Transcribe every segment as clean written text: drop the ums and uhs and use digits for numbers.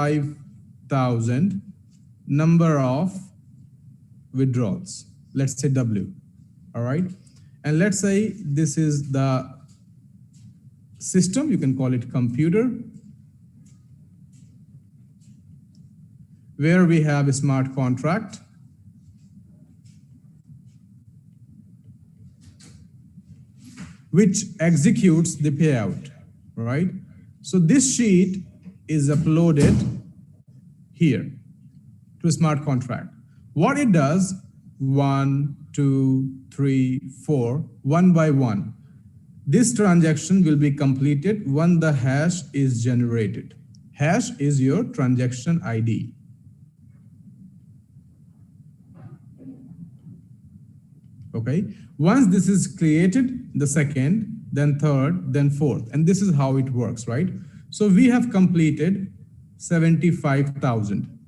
105,000 number of withdrawals. Let's say W, all right? And let's say this is the system, you can call it computer, where we have a smart contract which executes the payout, right? So this sheet is uploaded here to a smart contract. What it does, 1, 2, 3, 4, one by one. This transaction will be completed when the hash is generated. Hash is your transaction ID. Okay, once this is created, the second, then third, then fourth, and this is how it works, right? So we have completed 75,000.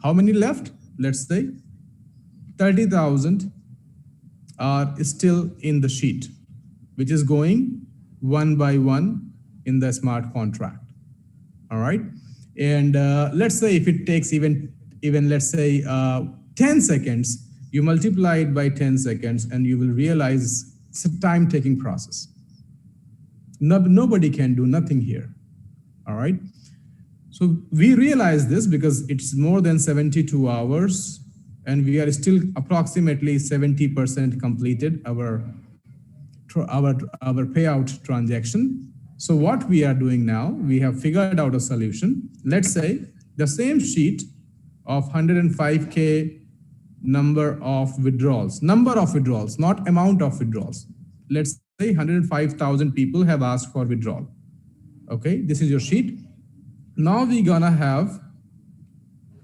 How many left? Let's say 30,000 are still in the sheet, which is going one by one in the smart contract. All right, and let's say if it takes even let's say 10 seconds, you multiply it by 10 seconds and you will realize it's a time-taking process. Nobody can do nothing here, all right? So we realize this because it's more than 72 hours and we are still approximately 70% completed our payout transaction. So what we are doing now, we have figured out a solution. Let's say the same sheet of 105K number of withdrawals, not amount of withdrawals. Let's say 105,000 people have asked for withdrawal. Okay, this is your sheet. Now we're gonna have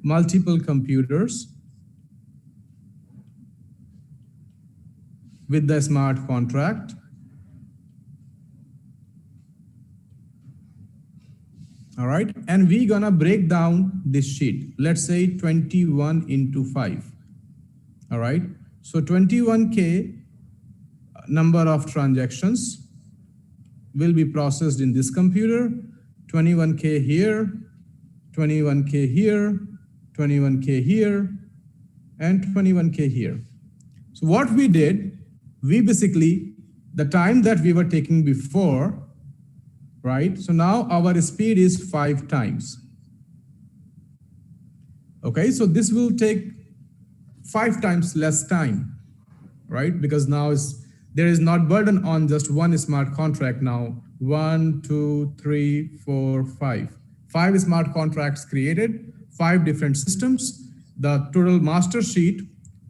multiple computers with the smart contract. All right, and we're gonna break down this sheet. Let's say 21 into 5. All right, so 21K number of transactions will be processed in this computer, 21K here, 21K here, 21K here, and 21K here. So what we did, we basically, the time that we were taking before, right? So now our speed is 5 times. Okay, so this will take 5 times less time, right? Because now there is not burden on just one smart contract now. 1, 2, 3, 4, 5. 5 smart contracts created, 5 different systems. The total master sheet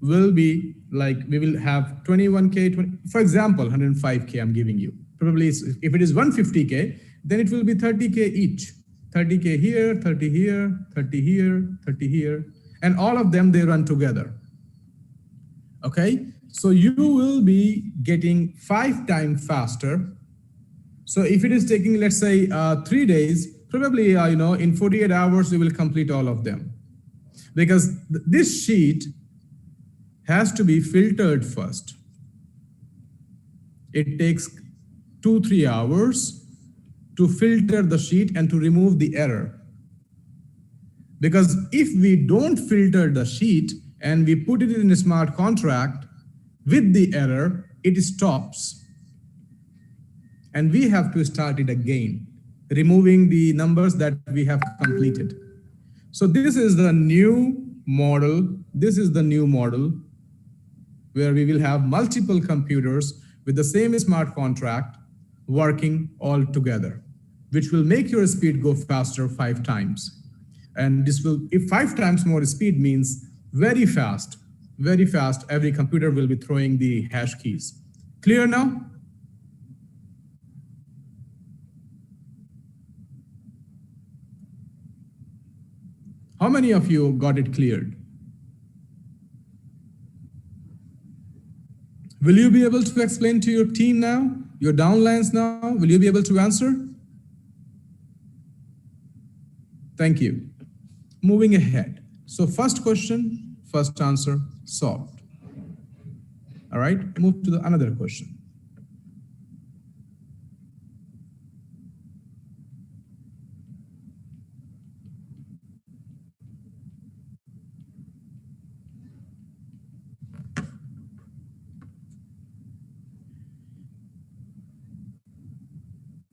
will be like, we will have 21K, for example, 105K I'm giving you. Probably if it is 150K, then it will be 30K each. 30K here, 30 here, 30 here, 30 here, and all of them, they run together. Okay, so you will be getting 5 times faster. So if it is taking, let's say 3 days, probably in 48 hours, you will complete all of them. Because this sheet has to be filtered first. It takes 2-3 hours to filter the sheet and to remove the error. Because if we don't filter the sheet and we put it in a smart contract with the error, it stops. And we have to start it again, removing the numbers that we have completed. So this is the new model. This is the new model where we will have multiple computers with the same smart contract working all together, which will make your speed go faster 5 times. And this will, if 5 times more speed means very fast, every computer will be throwing the hash keys. Clear now? How many of you got it cleared? Will you be able to explain to your team now, your downlines now? Will you be able to answer? Thank you. Moving ahead. So first question, first answer solved. All right, move to another question.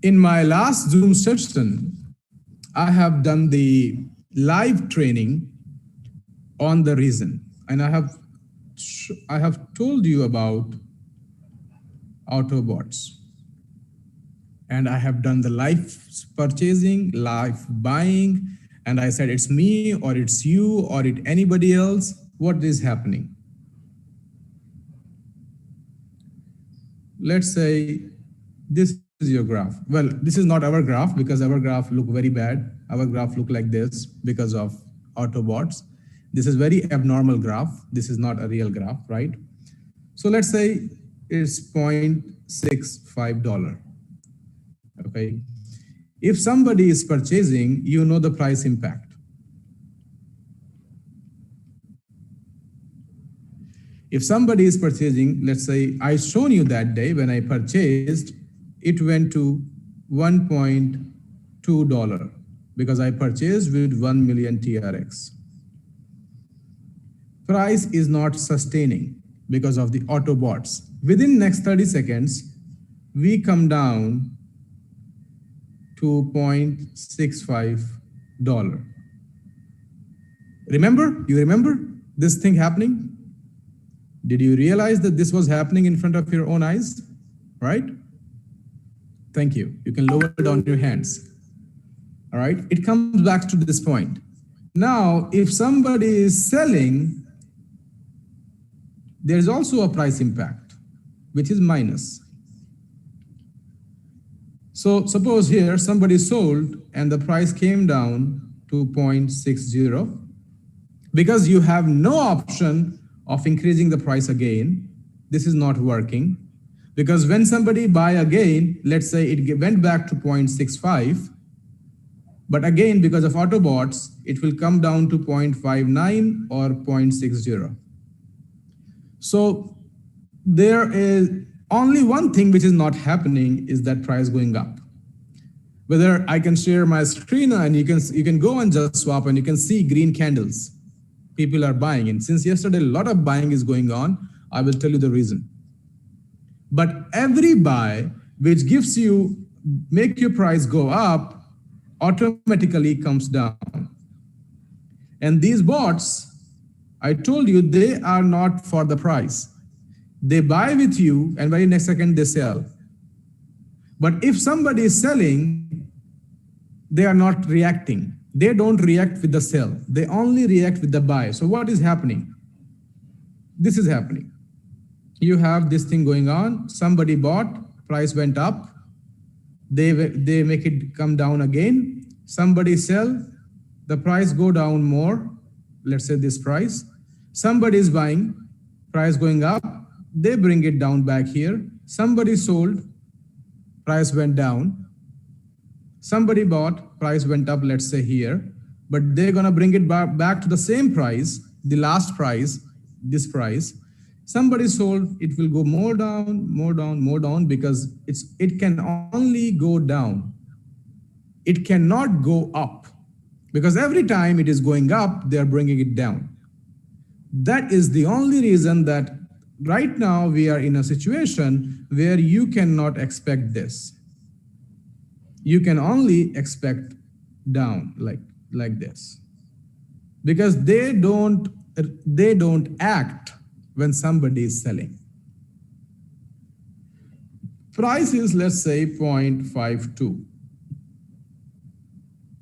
In my last Zoom session, I have done the live training on the reason, and I have told you about Autobots, and I have done the live purchasing, live buying, and I said it's me or it's you or it anybody else. What is happening? Let's say this is your graph. Well, this is not our graph because our graph look very bad. Our graph look like this because of Autobots. This is very abnormal graph. This is not a real graph, right? So let's say it's $0.65. Okay. If somebody is purchasing, you know the price impact. If somebody is purchasing, let's say I shown you that day when I purchased, it went to $1.2 because I purchased with 1 million TRX. Price is not sustaining because of the Autobots. Within next 30 seconds, we come down to $0.65. Remember? You remember this thing happening? Did you realize that this was happening in front of your own eyes? Right? Thank you. You can lower down your hands. All right? It comes back to this point. Now, if somebody is selling, there's also a price impact, which is minus. So suppose here somebody sold and the price came down to 0.60 because you have no option of increasing the price again. This is not working because when somebody buy again, let's say it went back to 0.65, but again, because of Autobots, it will come down to 0.59 or 0.60. So there is only one thing which is not happening is that price going up. Whether I can share my screen and you can go and just swap and you can see green candles. People are buying, and since yesterday a lot of buying is going on, I will tell you the reason. But every buy which gives you, make your price go up, automatically comes down. And these bots, I told you, they are not for the price. They buy with you and very next second they sell. But if somebody is selling, they are not reacting. They don't react with the sell. They only react with the buy. So what is happening? This is happening. You have this thing going on. Somebody bought, price went up. They make it come down again. Somebody sell, the price go down more. Let's say this price. Somebody is buying, price going up. They bring it down back here. Somebody sold, price went down. Somebody bought, price went up, let's say here, but they're gonna bring it back to the same price, the last price, this price. Somebody sold, it will go more down, more down, more down because it can only go down. It cannot go up because every time it is going up, they're bringing it down. That is the only reason that right now we are in a situation where you cannot expect this. You can only expect down like this because they don't act when somebody is selling. Price is, let's say, 0.52.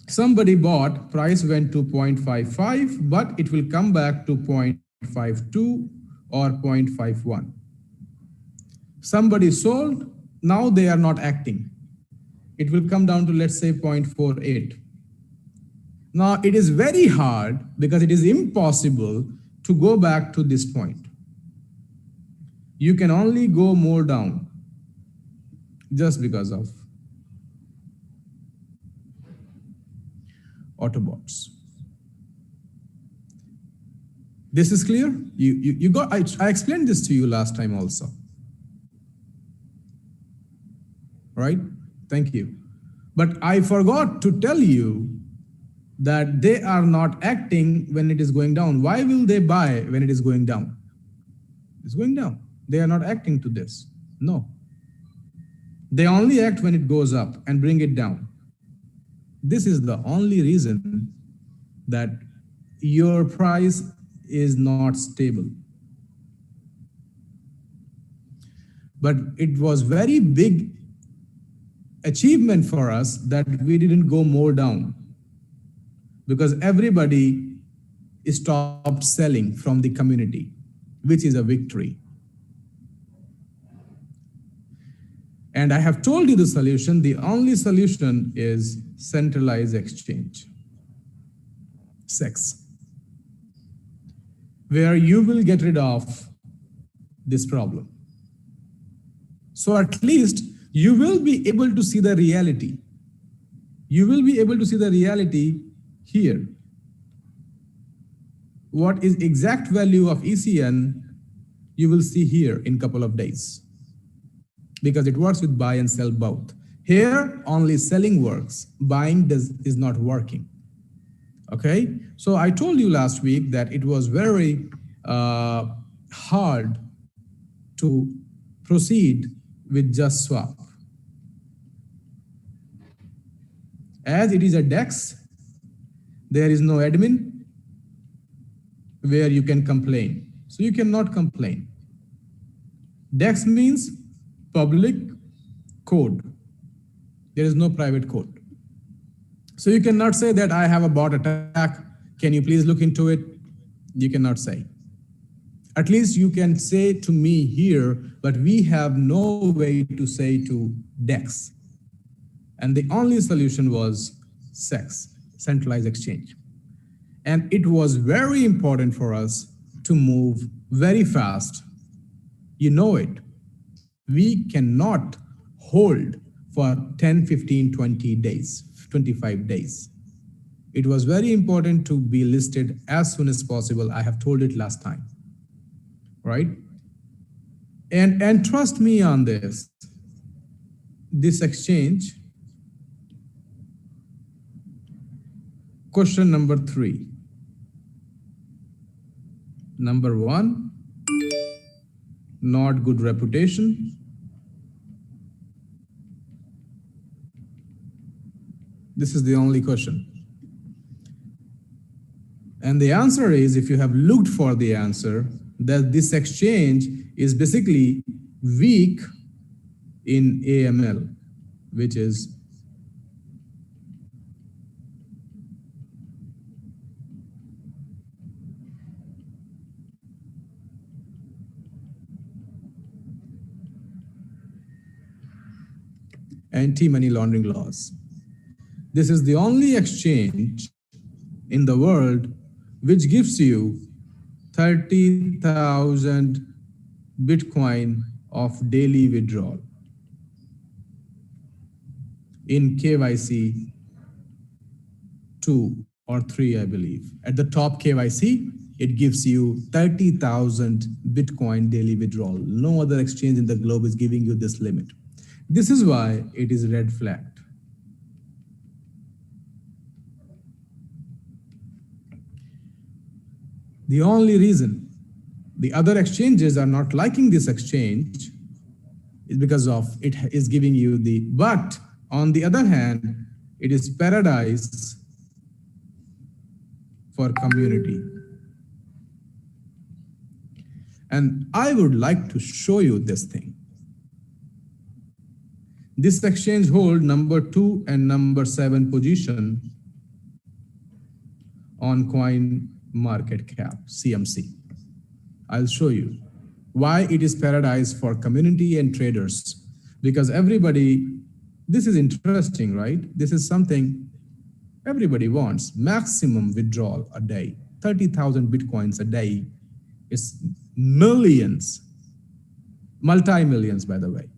Somebody bought, price went to 0.55, but it will come back to 0.52 or 0.51. Somebody sold, now they are not acting. It will come down to, let's say, 0.48. Now, it is very hard because it is impossible to go back to this point. You can only go more down just because of Autobots. This is clear? You got, I explained this to you last time also. Right? Thank you. But I forgot to tell you that they are not acting when it is going down. Why will they buy when it is going down? It's going down. They are not acting to this. No. They only act when it goes up and bring it down. This is the only reason that your price is not stable. But it was very big achievement for us that we didn't go more down, because everybody stopped selling from the community, which is a victory. And I have told you the solution. The only solution is centralized exchange, SEX, where you will get rid of this problem. So at least you will be able to see the reality. You will be able to see the reality here. What is exact value of ECN, you will see here in a couple of days, because it works with buy and sell both. Here, only selling works, buying is not working. Okay, so I told you last week that it was very hard to proceed with just swap. As it is a DEX, there is no admin where you can complain. So you cannot complain. DEX means public code. There is no private code. So you cannot say that I have a bot attack. Can you please look into it? You cannot say. At least you can say to me here, but we have no way to say to DEX. And the only solution was SEX, centralized exchange. And it was very important for us to move very fast. You know it. We cannot hold for 10, 15, 20 days, 25 days. It was very important to be listed as soon as possible. I have told it last time, right? And trust me on this. This exchange, question number 3. Number 1, not good reputation. This is the only question. And the answer is, if you have looked for the answer, that this exchange is basically weak in AML, which is anti-money laundering laws. This is the only exchange in the world which gives you 30,000 Bitcoin of daily withdrawal in KYC 2 or 3, I believe. At the top KYC, it gives you 30,000 Bitcoin daily withdrawal. No other exchange in the globe is giving you this limit. This is why it is red flagged. The only reason the other exchanges are not liking this exchange is because of it is giving you the, but on the other hand, it is paradise for community. And I would like to show you this thing. This exchange hold number 2 and number 7 position on coin market cap, CMC. I'll show you why it is paradise for community and traders. Because everybody, this is interesting, right? This is something everybody wants. Maximum withdrawal a day, 30,000 Bitcoins a day is millions, multi-millions, by the way.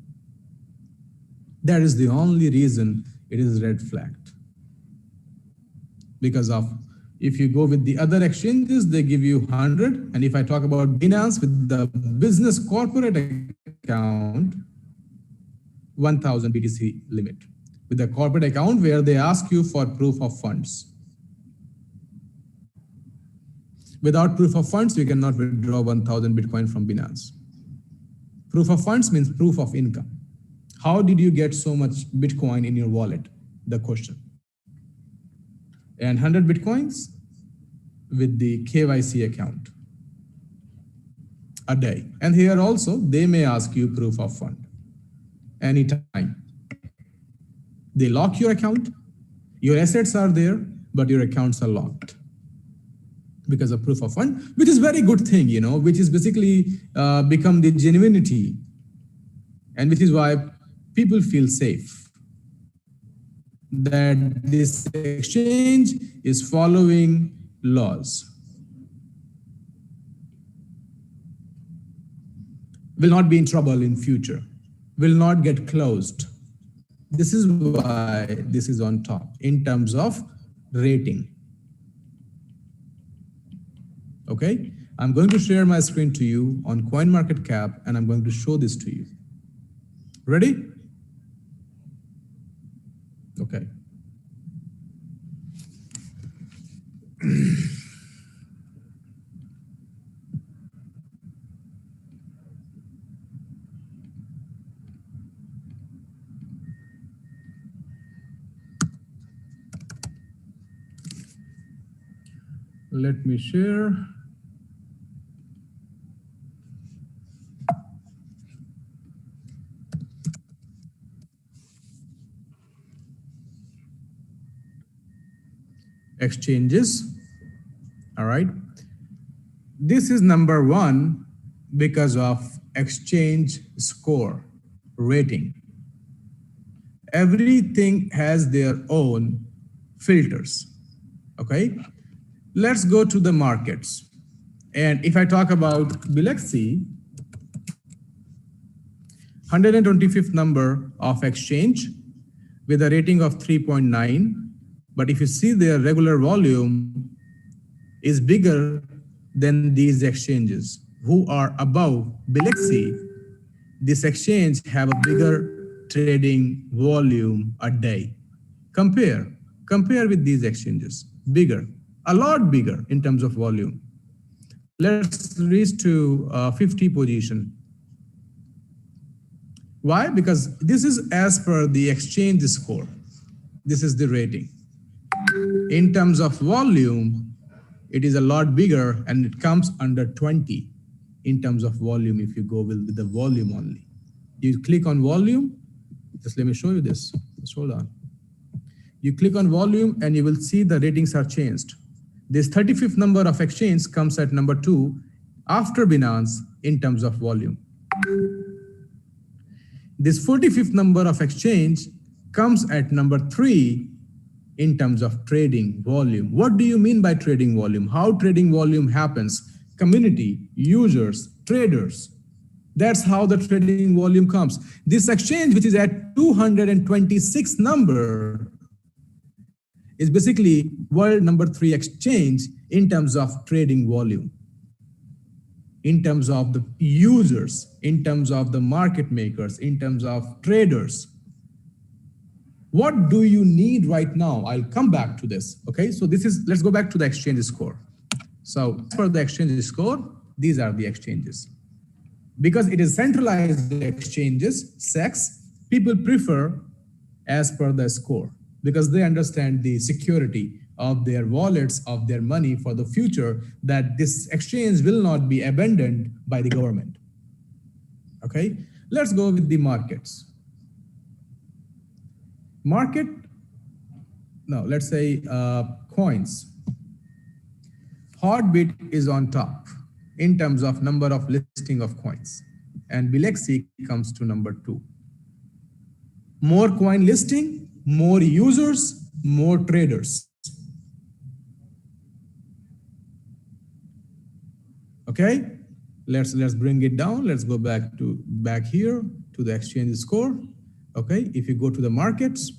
That is the only reason it is red flagged. Because of, if you go with the other exchanges, they give you 100. And if I talk about Binance with the business corporate account, 1,000 BTC limit. With the corporate account where they ask you for proof of funds. Without proof of funds, you cannot withdraw 1,000 Bitcoin from Binance. Proof of funds means proof of income. How did you get so much Bitcoin in your wallet? The question. And 100 Bitcoins with the KYC account a day. And here also, they may ask you proof of fund anytime. They lock your account, your assets are there, but your accounts are locked because of proof of fund, which is very good thing, which is basically become the genuinity, and which is why people feel safe that this exchange is following laws. Will not be in trouble in future, will not get closed. This is why this is on top in terms of rating. Okay, I'm going to share my screen to you on CoinMarketCap, and I'm going to show this to you. Ready? Okay. Let me share. Exchanges. All right. This is number one because of exchange score rating. Everything has their own filters. Okay. Let's go to the markets. And if I talk about Bilexi's 125th number of exchange with a rating of 3.9, but if you see their regular volume is bigger than these exchanges who are above Bilexi, this exchange have a bigger trading volume a day. Compare with these exchanges, bigger, a lot bigger in terms of volume. Let's reach to 50 position. Why? Because this is as per the exchange score. This is the rating. In terms of volume, it is a lot bigger and it comes under 20 in terms of volume if you go with the volume only. You click on volume, just let me show you this. Just hold on. You click on volume and you will see the ratings are changed. This 35th number of exchange comes at number 2 after Binance in terms of volume. This 45th number of exchange comes at number 3 in terms of trading volume. What do you mean by trading volume? How trading volume happens? Community, users, traders. That's how the trading volume comes. This exchange, which is at 226 number, is basically world number 3 exchange in terms of trading volume, in terms of the users, in terms of the market makers, in terms of traders. What do you need right now? I'll come back to this. Okay, so this is, let's go back to the exchange score. So for the exchange score, these are the exchanges. Because it is centralized exchanges, SEX, people prefer as per the score because they understand the security of their wallets, of their money for the future, that this exchange will not be abandoned by the government. Okay, let's go with the markets. Market, no, let's say coins. Heartbeat is on top in terms of number of listing of coins, and Bilexi comes to number 2. More coin listing, more users, more traders. Okay, let's bring it down. Let's go back here to the exchange score. Okay, if you go to the markets,